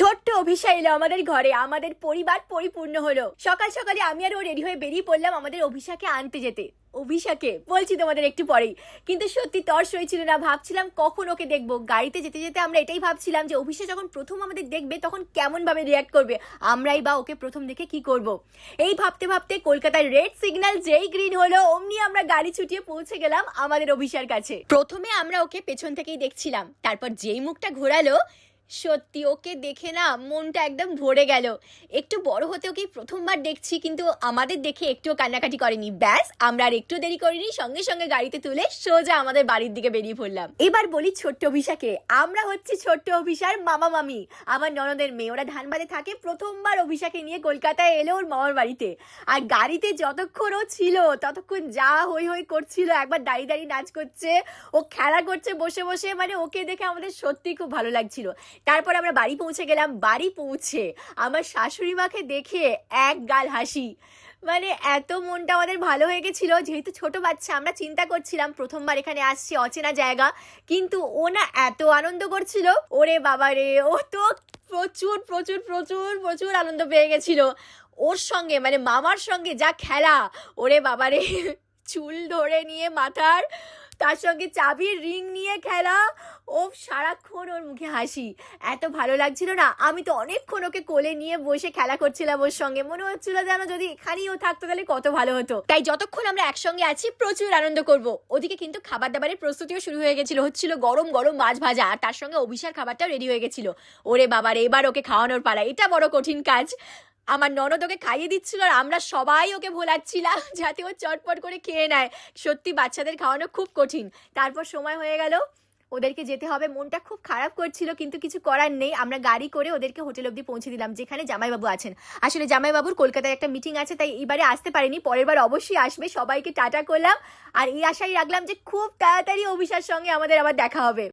ছোট্ট অভিষা এলো আমাদের ঘরে, আমাদের পরিবার পরিপূর্ণ হলো। সকাল সকালে আমি আর ও রেডি হয়ে বেরিয়ে পড়লাম আমাদের অভিষাকে আনতে যেতে। অভিষাকে বলছি তোমাদের একটু পরেই, কিন্তু সত্যি তর সইছিল না। ভাবছিলাম কখন ওকে দেখবো। গাড়িতে যেতে যেতে আমরা এটাই ভাবছিলাম যে অভিষা যখন প্রথম আমাদের দেখবে তখন কেমন ভাবে রিয়াক্ট করবে, আমরাই বা ওকে প্রথম দেখে কি করব। এই ভাবতে ভাবতে কলকাতার রেড সিগন্যাল যেই গ্রিন হলো অমনি আমরা গাড়ি ছুটিয়ে পৌঁছে গেলাম আমাদের অভিষার কাছে। প্রথমে আমরা ওকে পেছন থেকেই দেখছিলাম, তারপর যেই মুখটা ঘোরালো সত্যি ওকে দেখে না মনটা একদম ভরে গেল। একটু বড় হতে ওকে প্রথমবার দেখছি, কিন্তু আমাদের দেখে একটুও কান্নাকাটি করেনি। ব্যাস আমরা আর একটু দেরি করিনি, সঙ্গে সঙ্গে গাড়িতে তুলে সোজা আমাদের বাড়ির দিকে বেরিয়ে পড়লাম। এবার বলি ছোট্ট অভিষাকে, আমরা হচ্ছি ছোট্ট অভিষার মামা মামি, আমার ননদের মেয়ে। ওরা ধানবাদে থাকে, প্রথমবার অভিষাকে নিয়ে কলকাতায় এলো ওর মামার বাড়িতে। আর গাড়িতে যতক্ষণ ও ছিল ততক্ষণ যা হই হই করছিল, একবার দাঁড়িয়ে দাঁড়িয়ে নাচ করছে, ও খেলা করছে বসে বসে, মানে ওকে দেখে আমাদের সত্যি খুব ভালো লাগছিল। তারপর আমরা বাড়ি পৌঁছে গেলাম। বাড়ি পৌঁছে আমার শাশুড়ি মাকে দেখে এক গাল হাসি, মানে এত মনটা আমাদের ভালো হয়ে গেছিল। যেহেতু ছোট বাচ্চা, আমরা চিন্তা করছিলাম প্রথমবার এখানে আসছি, অচেনা জায়গা, কিন্তু ও না এত আনন্দ করছিল, ওরে বাবা রে, ও তো প্রচুর প্রচুর প্রচুর প্রচুর আনন্দ পেয়ে গেছিল। ওর সঙ্গে মানে মামার সঙ্গে যা খেলা, ওরে বাবা রে, চুল ধরে নিয়ে মাথার, তার সঙ্গে চাবির রিং নিয়ে খেলা, ও সারাক্ষণ ওর মুখে হাসি, এত ভালো লাগছিল না। আমি তো অনেকক্ষণ ওকে কোলে নিয়ে বসে খেলা করছিলাম ওর সঙ্গে, মনে হচ্ছিল যেন যদি এখানেই ও থাকতো তাহলে কত ভালো হতো। তাই যতক্ষণ আমরা একসঙ্গে আছি প্রচুর আনন্দ করব। ওদিকে কিন্তু খাবার দাবারের প্রস্তুতিও শুরু হয়ে গেছিল, হচ্ছিল গরম গরম মাছ ভাজা, আর তার সঙ্গে অভিষার খাবারটাও রেডি হয়ে গেছিল। ওরে বাবার, এবার ওকে খাওয়ানোর পালা, এটা বড় কঠিন কাজ। আমার ননদ ওকে খাইয়ে দিচ্ছিল আর আমরা সবাই ওকে ভোলাচ্ছিলাম যাতে ও চটপট করে খেয়ে নেয়। সত্যি বাচ্চাদের খাওয়ানো খুব কঠিন। তারপর সময় হয়ে গেল, ওদেরকে যেতে হবে। মনটা খুব খারাপ করছিল, কিন্তু কিছু করার নেই। আমরা গাড়ি করে ওদেরকে হোটেল অবধি পৌঁছে দিলাম, যেখানে জামাইবাবু আছেন। আসলে জামাইবাবুর কলকাতায় একটা মিটিং আছে, তাই এবারে আসতে পারেনি, পরের বার অবশ্যই আসবে। সবাইকে টাটা করলাম আর এই আশাই রাখলাম যে খুব তাড়াতাড়ি অভিষার সঙ্গে আমাদের আবার দেখা হবে।